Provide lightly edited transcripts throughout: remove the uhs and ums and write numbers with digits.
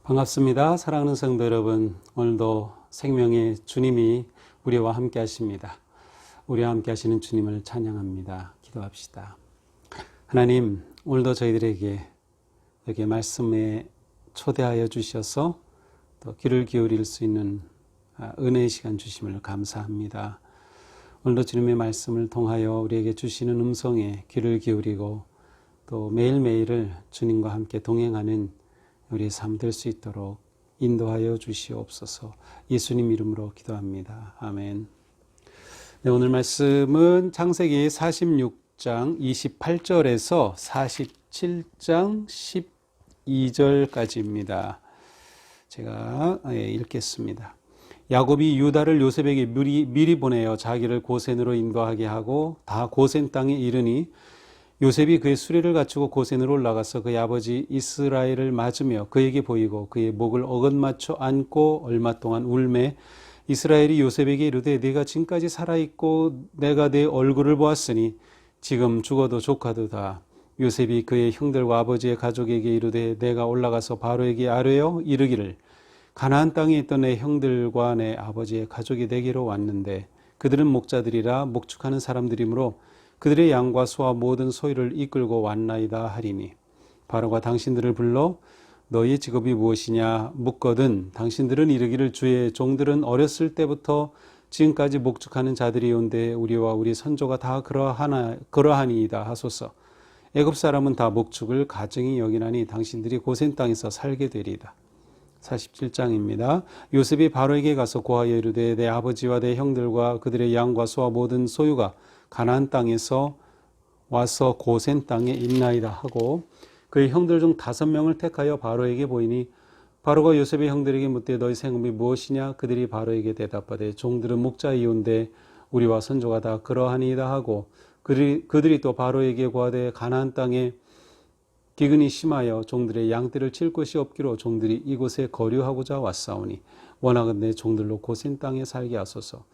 반갑습니다. 사랑하는 성도 여러분, 오늘도 생명의 주님이 우리와 함께 하십니다. 우리와 함께 하시는 주님을 찬양합니다. 기도합시다. 하나님, 오늘도 저희들에게 여기 말씀에 초대하여 주셔서 또 귀를 기울일 수 있는 은혜의 시간 주심을 감사합니다. 오늘도 주님의 말씀을 통하여 우리에게 주시는 음성에 귀를 기울이고 또 매일매일을 주님과 함께 동행하는 우리의 삶 될 수 있도록 인도하여 주시옵소서. 예수님 이름으로 기도합니다. 아멘. 네, 오늘 말씀은 창세기 46장 28절에서 47장 12절까지입니다. 제가 읽겠습니다. 야곱이 유다를 요셉에게 미리 보내어 자기를 고센으로 인도하게 하고 다 고센 땅에 이르니 요셉이 그의 수레를 갖추고 고센으로 올라가서 그의 아버지 이스라엘을 맞으며 그에게 보이고 그의 목을 어긋맞춰 안고 얼마 동안 울매 이스라엘이 요셉에게 이르되 네가 지금까지 살아있고 내가 네 얼굴을 보았으니 지금 죽어도 조카도다. 요셉이 그의 형들과 아버지의 가족에게 이르되 내가 올라가서 바로에게 아뢰어 이르기를 가나안 땅에 있던 내 형들과 내 아버지의 가족이 내게로 왔는데 그들은 목자들이라 목축하는 사람들이므로 그들의 양과 소와 모든 소유를 이끌고 왔나이다 하리니 바로가 당신들을 불러 너희의 직업이 무엇이냐 묻거든 당신들은 이르기를 주의 종들은 어렸을 때부터 지금까지 목축하는 자들이온데 우리와 우리 선조가 다 그러하니이다 하소서. 애굽 사람은 다 목축을 가증히 여기나니 당신들이 고센 땅에서 살게 되리이다. 47장입니다. 요셉이 바로에게 가서 고하여 이르되 내 아버지와 내 형들과 그들의 양과 소와 모든 소유가 가나안 땅에서 와서 고센 땅에 있나이다 하고 그의 형들 중 5명을 택하여 바로에게 보이니 바로가 요셉의 형들에게 묻되 너희 생업이 무엇이냐 그들이 바로에게 대답하되 종들은 목자이온데 우리와 선조가 다 그러하니이다 하고 그들이 또 바로에게 고하되 가나안 땅에 기근이 심하여 종들의 양떼를 칠 곳이 없기로 종들이 이곳에 거류하고자 왔사오니 원하건대 종들로 고센 땅에 살게 하소서.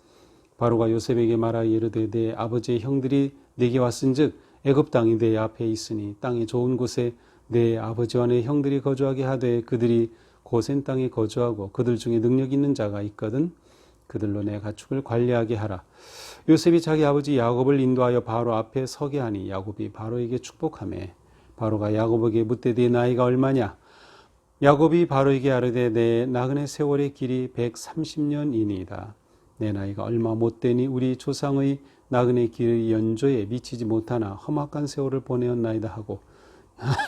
바로가 요셉에게 말하여 이르되 내 아버지의 형들이 네게 왔은즉 애굽 땅이 내 앞에 있으니 땅이 좋은 곳에 내 아버지와 내 형들이 거주하게 하되 그들이 고센 땅에 거주하고 그들 중에 능력 있는 자가 있거든 그들로 내 가축을 관리하게 하라. 요셉이 자기 아버지 야곱을 인도하여 바로 앞에 서게 하니 야곱이 바로에게 축복하매 바로가 야곱에게 묻되 네 나이가 얼마냐? 야곱이 바로에게 아뢰되 내 나그네 세월의 길이 130년이니이다. 내 나이가 얼마 못되니 우리 조상의 나그네 길 연조에 미치지 못하나 험악한 세월을 보내었나이다 하고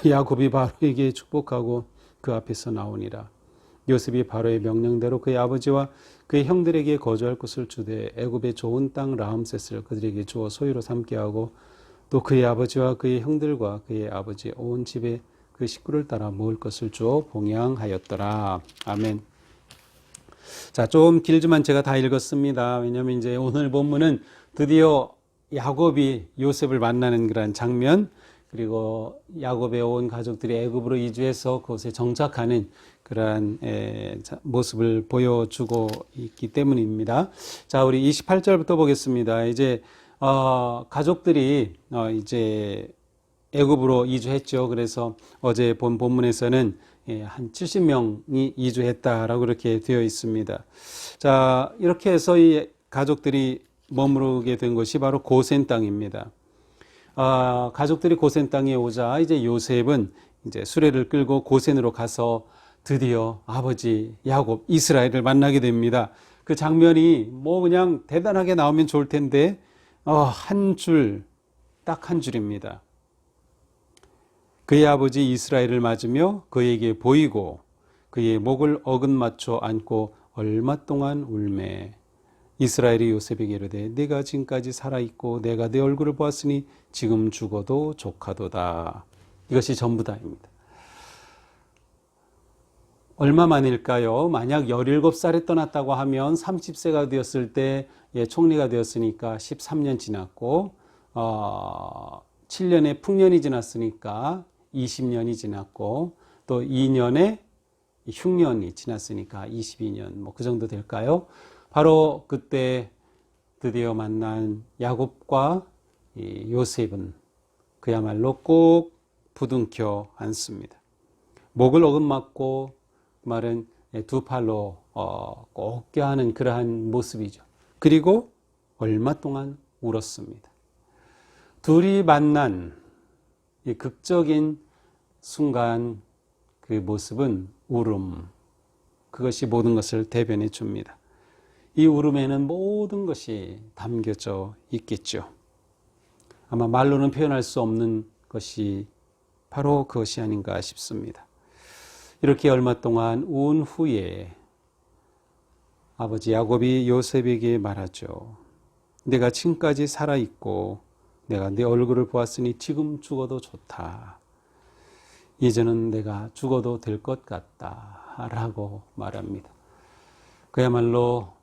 야곱이 바로에게 축복하고 그 앞에서 나오니라. 요셉이 바로의 명령대로 그의 아버지와 그의 형들에게 거주할 곳을 주되 애굽의 좋은 땅 라암셋을 그들에게 주어 소유로 삼게 하고 또 그의 아버지와 그의 형들과 그의 아버지의 온 집에 그 식구를 따라 먹을 것을 주어 봉양하였더라. 아멘. 자, 좀 길지만 제가 다 읽었습니다. 왜냐하면 이제 오늘 본문은 드디어 야곱이 요셉을 만나는 그런 장면, 그리고 야곱의 온 가족들이 애굽으로 이주해서 그곳에 정착하는 그러한 모습을 보여주고 있기 때문입니다. 자, 우리 28절부터 보겠습니다. 이제 가족들이 이제 애굽으로 이주했죠. 그래서 어제 본 본문에서는 한 70명이 이주했다라고 그렇게 되어 있습니다. 자, 이렇게 해서 이 가족들이 머무르게 된 곳이 바로 고센 땅입니다. 가족들이 고센 땅에 오자 이제 요셉은 이제 수레를 끌고 고센으로 가서 드디어 아버지 야곱 이스라엘을 만나게 됩니다. 그 장면이 뭐 그냥 대단하게 나오면 좋을 텐데 한 줄, 딱 한 줄입니다. 그의 아버지 이스라엘을 맞으며 그에게 보이고 그의 목을 어긋맞춰 안고 얼마 동안 울매 이스라엘이 요셉에게 이르되 네가 지금까지 살아있고 내가 네 얼굴을 보았으니 지금 죽어도 조카도다. 이것이 전부다입니다. 얼마 만일까요? 만약 17살에 떠났다고 하면 30세가 되었을 때 총리가 되었으니까 13년 지났고 7년의 풍년이 지났으니까 20년이 지났고 또 2년의 흉년이 지났으니까 22년 뭐 그 정도 될까요? 바로 그때 드디어 만난 야곱과 요셉은 그야말로 꼭 부둥켜 안습니다. 목을 어긋맞고 말은 두 팔로 꼭 껴안은 그러한 모습이죠. 그리고 얼마 동안 울었습니다. 둘이 만난 이 극적인 순간 그 모습은 울음, 그것이 모든 것을 대변해 줍니다. 이 울음에는 모든 것이 담겨져 있겠죠. 아마 말로는 표현할 수 없는 것이 바로 그것이 아닌가 싶습니다. 이렇게 얼마 동안 운 후에 아버지 야곱이 요셉에게 말하죠. 내가 지금까지 살아있고 내가 네 얼굴을 보았으니 지금 죽어도 좋다. 이제는 내가 죽어도 될 것 같다 라고 말합니다. 그야말로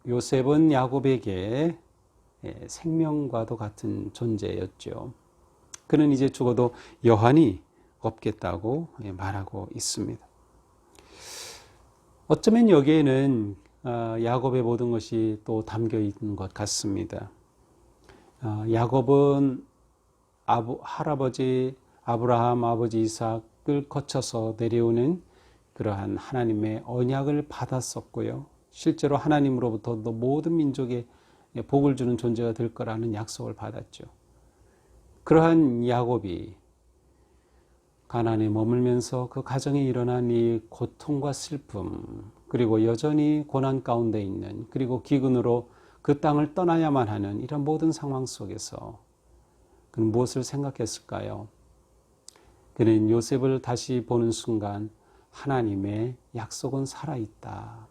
요셉은 야곱에게 생명과도 같은 존재였죠. 그는 이제 죽어도 여한이 없겠다고 말하고 있습니다. 어쩌면 여기에는 야곱의 모든 것이 또 담겨 있는 것 같습니다. 야곱은 할아버지 아브라함, 아버지 이삭을 거쳐서 내려오는 그러한 하나님의 언약을 받았었고요. 실제로 하나님으로부터도 모든 민족에 복을 주는 존재가 될 거라는 약속을 받았죠. 그러한 야곱이 가나안에 머물면서 그 가정에 일어난 이 고통과 슬픔, 그리고 여전히 고난 가운데 있는, 그리고 기근으로 그 땅을 떠나야만 하는 이런 모든 상황 속에서 그는 무엇을 생각했을까요? 그는 요셉을 다시 보는 순간 하나님의 약속은 살아있다.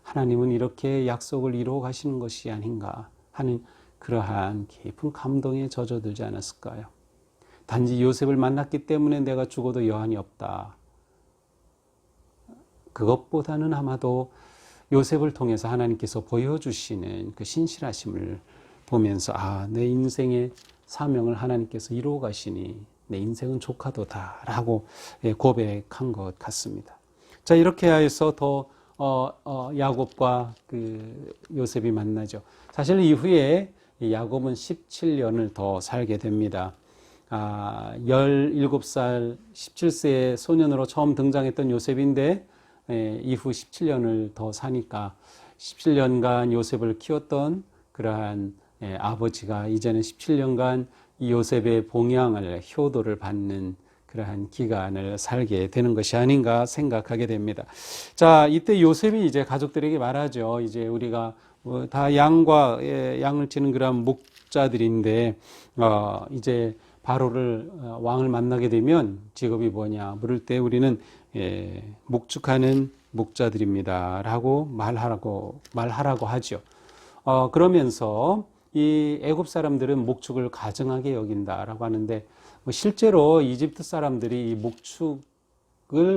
하나님은 이렇게 약속을 이루어 가시는 것이 아닌가 하는 그러한 깊은 감동에 젖어들지 않았을까요? 단지 요셉을 만났기 때문에 내가 죽어도 여한이 없다. 그것보다는 아마도 요셉을 통해서 하나님께서 보여주시는 그 신실하심을 보면서 내 인생의 사명을 하나님께서 이루어 가시니 내 인생은 조카도다 라고 고백한 것 같습니다. 자, 이렇게 해서 더 야곱과 그 요셉이 만나죠. 사실 이후에 야곱은 17년을 더 살게 됩니다. 17살, 17세의 소년으로 처음 등장했던 요셉인데 이후 17년을 더 사니까 17년간 요셉을 키웠던 그러한 아버지가 이제는 17년간 이 요셉의 봉양을, 효도를 받는 그러한 기간을 살게 되는 것이 아닌가 생각하게 됩니다. 자, 이때 요셉이 이제 가족들에게 말하죠. 이제 우리가 다 양을 치는 그런 목자들인데 이제 바로를 왕을 만나게 되면 직업이 뭐냐 물을 때 우리는 목축하는 목자들입니다 라고 말하라고 하죠. 그러면서 이 애굽 사람들은 목축을 가증하게 여긴다라고 하는데 실제로 이집트 사람들이 이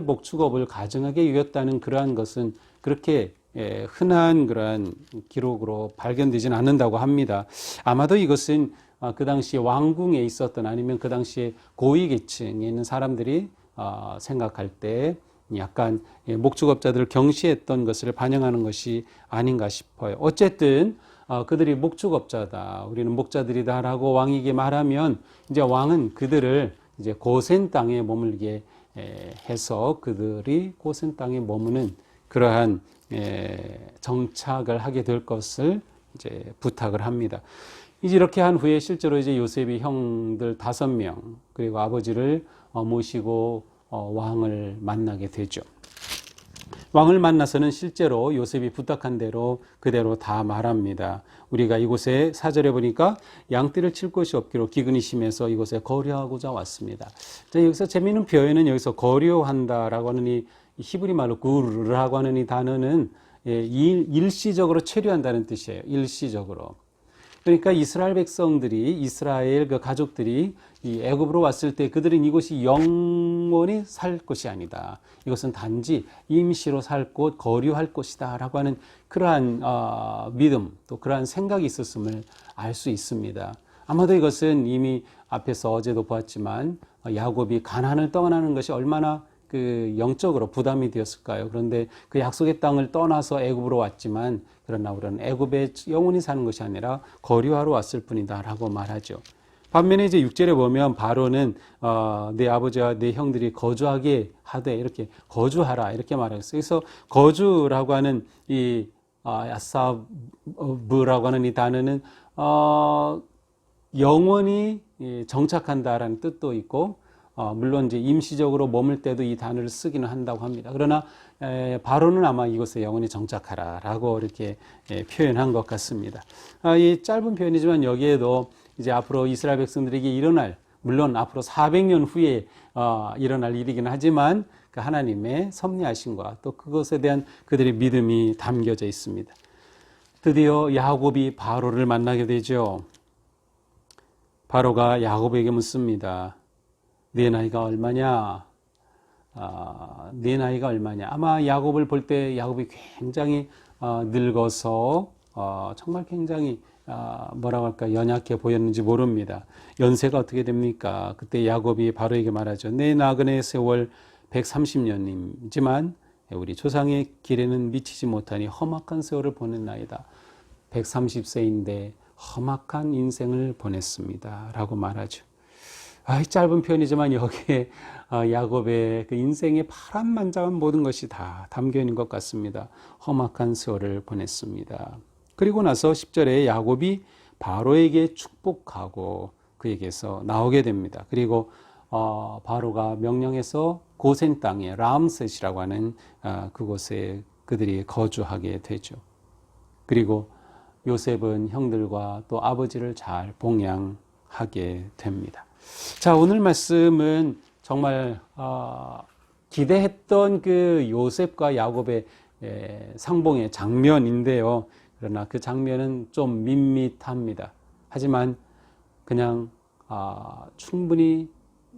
목축업을 가증하게 여겼다는 그러한 것은 그렇게 흔한 그러한 기록으로 발견되지는 않는다고 합니다. 아마도 이것은 그 당시 왕궁에 있었던 아니면 그 당시에 고위 계층에 있는 사람들이 생각할 때 약간 목축업자들을 경시했던 것을 반영하는 것이 아닌가 싶어요. 어쨌든 그들이 목축업자다, 우리는 목자들이다라고 왕에게 말하면 이제 왕은 그들을 이제 고센 땅에 머물게 해서 그들이 고센 땅에 머무는 그러한 정착을 하게 될 것을 이제 부탁을 합니다. 이제 이렇게 한 후에 실제로 이제 요셉이 형들 5명 그리고 아버지를 모시고 왕을 만나게 되죠. 왕을 만나서는 실제로 요셉이 부탁한 대로 그대로 다 말합니다. 우리가 이곳에 4절에 보니까 양떼를 칠 곳이 없기로 기근이 심해서 이곳에 거류하고자 왔습니다. 자, 여기서 재미있는 표현은 여기서 거류한다라고 하는 이 히브리 말로 구르라고 하는 이 단어는 일시적으로 체류한다는 뜻이에요. 일시적으로. 그러니까 이스라엘 백성들이, 이스라엘 그 가족들이 이 애굽으로 왔을 때 그들은 이곳이 영원히 살 곳이 아니다. 이것은 단지 임시로 살 곳, 거류할 곳이다 라고 하는 그러한 믿음, 또 그러한 생각이 있었음을 알 수 있습니다. 아마도 이것은 이미 앞에서 어제도 보았지만 야곱이 가나안을 떠나는 것이 얼마나 그 영적으로 부담이 되었을까요? 그런데 그 약속의 땅을 떠나서 애굽으로 왔지만 그러나 우리는 애굽에 영원히 사는 것이 아니라 거류하러 왔을 뿐이다라고 말하죠. 반면에 이제 6절에 보면 바로는 내 아버지와 내 형들이 거주하게 하되 이렇게 거주하라 이렇게 말했어요. 그래서 거주라고 하는 이 야사브라고 하는 이 단어는 영원히 정착한다라는 뜻도 있고 물론 이제 임시적으로 머물 때도 이 단어를 쓰기는 한다고 합니다. 그러나 바로는 아마 이곳에 영원히 정착하라라고 이렇게 표현한 것 같습니다. 이 짧은 표현이지만 여기에도 이제 앞으로 이스라엘 백성들에게 일어날 물론 앞으로 400년 후에 일어날 일이긴 하지만 그 하나님의 섭리하심과 또 그것에 대한 그들의 믿음이 담겨져 있습니다. 드디어 야곱이 바로를 만나게 되죠. 바로가 야곱에게 묻습니다. 네 나이가 얼마냐? 네 나이가 얼마냐? 아마 야곱을 볼 때 야곱이 굉장히 늙어서 정말 굉장히 뭐라고 할까 연약해 보였는지 모릅니다. 연세가 어떻게 됩니까? 그때 야곱이 바로에게 말하죠. 내 나그네 세월 130년이지만 우리 조상의 길에는 미치지 못하니 험악한 세월을 보냈나이다. 130세인데 험악한 인생을 보냈습니다. 라고 말하죠. 짧은 표현이지만 여기에 야곱의 그 인생의 파란만장한 모든 것이 다 담겨 있는 것 같습니다. 험악한 세월을 보냈습니다. 그리고 나서 10절에 야곱이 바로에게 축복하고 그에게서 나오게 됩니다. 그리고 바로가 명령해서 고센 땅에 람셋이라고 하는 그곳에 그들이 거주하게 되죠. 그리고 요셉은 형들과 또 아버지를 잘 봉양하게 됩니다. 자, 오늘 말씀은 정말 기대했던 그 요셉과 야곱의 상봉의 장면인데요. 그러나 그 장면은 좀 밋밋합니다. 하지만 그냥 충분히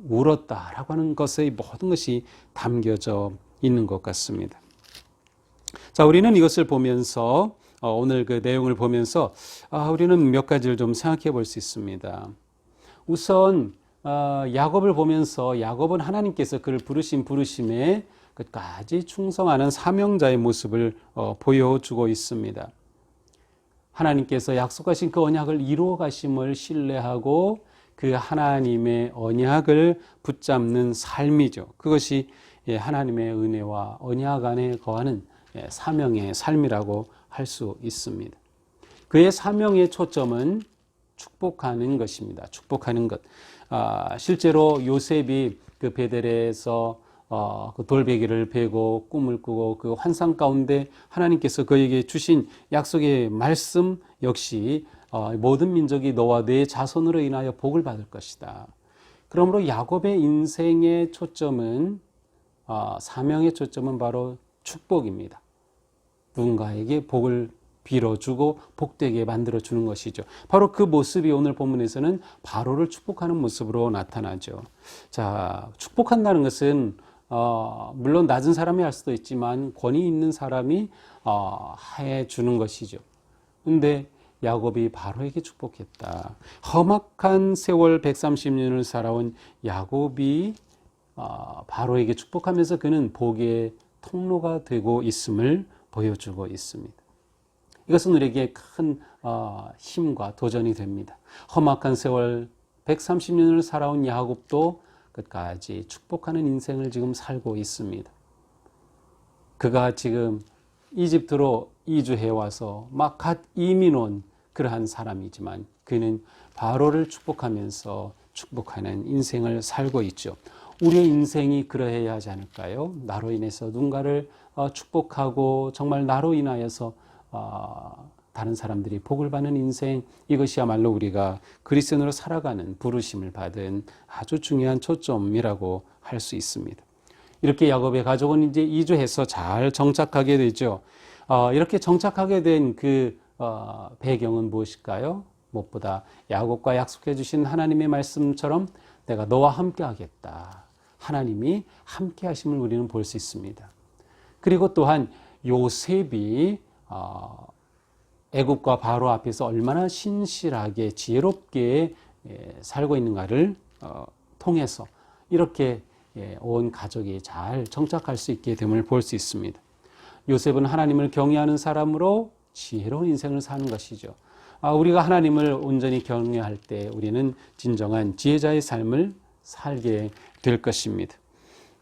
울었다라고 하는 것의 모든 것이 담겨져 있는 것 같습니다. 자, 우리는 이것을 보면서 오늘 그 내용을 보면서 우리는 몇 가지를 좀 생각해 볼 수 있습니다. 우선 야곱을 보면서 야곱은 하나님께서 그를 부르신 부르심에 끝까지 충성하는 사명자의 모습을 보여주고 있습니다. 하나님께서 약속하신 그 언약을 이루어 가심을 신뢰하고 그 하나님의 언약을 붙잡는 삶이죠. 그것이 하나님의 은혜와 언약 안에 거하는 사명의 삶이라고 할 수 있습니다. 그의 사명의 초점은 축복하는 것입니다. 축복하는 것. 실제로 요셉이 그 베델에서 그 돌베개를 베고 꿈을 꾸고 그 환상 가운데 하나님께서 그에게 주신 약속의 말씀 역시 모든 민족이 너와 내 자손으로 인하여 복을 받을 것이다. 그러므로 야곱의 인생의 초점은 사명의 초점은 바로 축복입니다. 누군가에게 복을 빌어주고 복되게 만들어주는 것이죠. 바로 그 모습이 오늘 본문에서는 바로를 축복하는 모습으로 나타나죠. 자, 축복한다는 것은 물론 낮은 사람이 할 수도 있지만 권위 있는 사람이 해주는 것이죠. 근데 야곱이 바로에게 축복했다. 험악한 세월 130년을 살아온 야곱이 바로에게 축복하면서 그는 복의 통로가 되고 있음을 보여주고 있습니다. 이것은 우리에게 큰 힘과 도전이 됩니다. 험악한 세월 130년을 살아온 야곱도 끝까지 축복하는 인생을 지금 살고 있습니다. 그가 지금 이집트로 이주해 와서 막 갓 이민 온 그러한 사람이지만 그는 바로를 축복하면서 축복하는 인생을 살고 있죠. 우리의 인생이 그러해야 하지 않을까요? 나로 인해서 누군가를 축복하고 정말 나로 인하여서 다른 사람들이 복을 받는 인생, 이것이야말로 우리가 그리스도인으로 살아가는 부르심을 받은 아주 중요한 초점이라고 할 수 있습니다. 이렇게 야곱의 가족은 이제 이주해서 잘 정착하게 되죠. 이렇게 정착하게 된 그 배경은 무엇일까요? 무엇보다 야곱과 약속해 주신 하나님의 말씀처럼 내가 너와 함께 하겠다. 하나님이 함께 하심을 우리는 볼 수 있습니다. 그리고 또한 요셉이 애굽과 바로 앞에서 얼마나 신실하게 지혜롭게 살고 있는가를 통해서 이렇게 온 가족이 잘 정착할 수 있게 됨을 볼 수 있습니다. 요셉은 하나님을 경외하는 사람으로 지혜로운 인생을 사는 것이죠. 우리가 하나님을 온전히 경외할 때 우리는 진정한 지혜자의 삶을 살게 될 것입니다.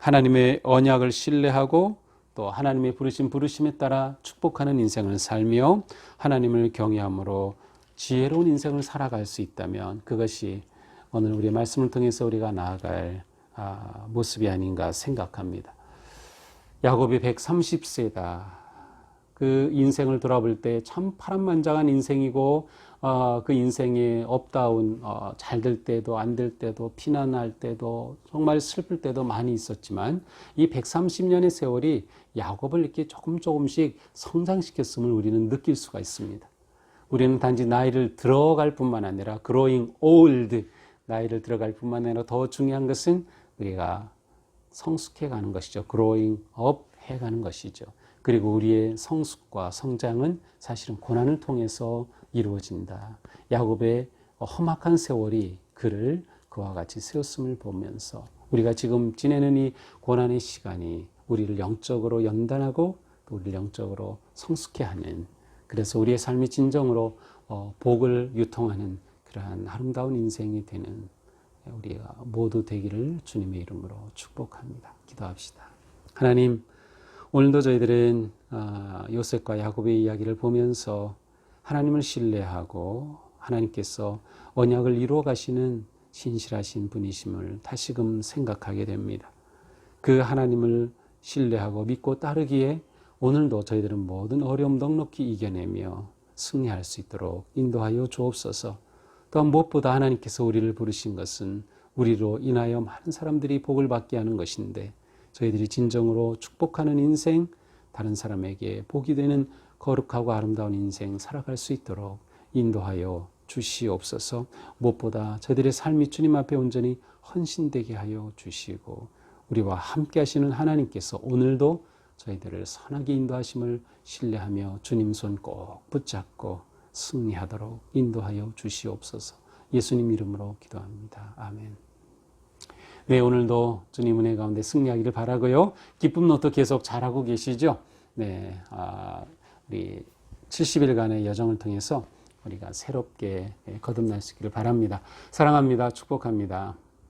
하나님의 언약을 신뢰하고 또 하나님의 부르심에 따라 축복하는 인생을 살며 하나님을 경외함으로 지혜로운 인생을 살아갈 수 있다면 그것이 오늘 우리의 말씀을 통해서 우리가 나아갈 모습이 아닌가 생각합니다. 야곱이 130세다. 그 인생을 돌아볼 때 참 파란만장한 인생이고 그 인생에 업다운 잘 될 때도 안 될 때도 피난할 때도 정말 슬플 때도 많이 있었지만 이 130년의 세월이 야곱을 이렇게 조금씩 성장시켰음을 우리는 느낄 수가 있습니다. 우리는 단지 나이를 들어갈 뿐만 아니라 growing old, 나이를 들어갈 뿐만 아니라 더 중요한 것은 우리가 성숙해 가는 것이죠. growing up 해가는 것이죠. 그리고 우리의 성숙과 성장은 사실은 고난을 통해서 이루어진다. 야곱의 험악한 세월이 그를 그와 같이 세웠음을 보면서 우리가 지금 지내는 이 고난의 시간이 우리를 영적으로 연단하고 또 우리를 영적으로 성숙해 하는, 그래서 우리의 삶이 진정으로 복을 유통하는 그러한 아름다운 인생이 되는 우리가 모두 되기를 주님의 이름으로 축복합니다. 기도합시다. 하나님, 오늘도 저희들은 요셉과 야곱의 이야기를 보면서 하나님을 신뢰하고 하나님께서 언약을 이루어 가시는 신실하신 분이심을 다시금 생각하게 됩니다. 그 하나님을 신뢰하고 믿고 따르기에 오늘도 저희들은 모든 어려움 넉넉히 이겨내며 승리할 수 있도록 인도하여 주옵소서. 또한 무엇보다 하나님께서 우리를 부르신 것은 우리로 인하여 많은 사람들이 복을 받게 하는 것인데 저희들이 진정으로 축복하는 인생, 다른 사람에게 복이 되는 거룩하고 아름다운 인생 살아갈 수 있도록 인도하여 주시옵소서. 무엇보다 저희들의 삶이 주님 앞에 온전히 헌신되게 하여 주시고 우리와 함께 하시는 하나님께서 오늘도 저희들을 선하게 인도하심을 신뢰하며 주님 손 꼭 붙잡고 승리하도록 인도하여 주시옵소서. 예수님 이름으로 기도합니다. 아멘. 네, 오늘도 주님 은혜 가운데 승리하기를 바라고요. 기쁨 노트 계속 잘하고 계시죠? 네, 우리 70일간의 여정을 통해서 우리가 새롭게 거듭날 수 있기를 바랍니다. 사랑합니다. 축복합니다.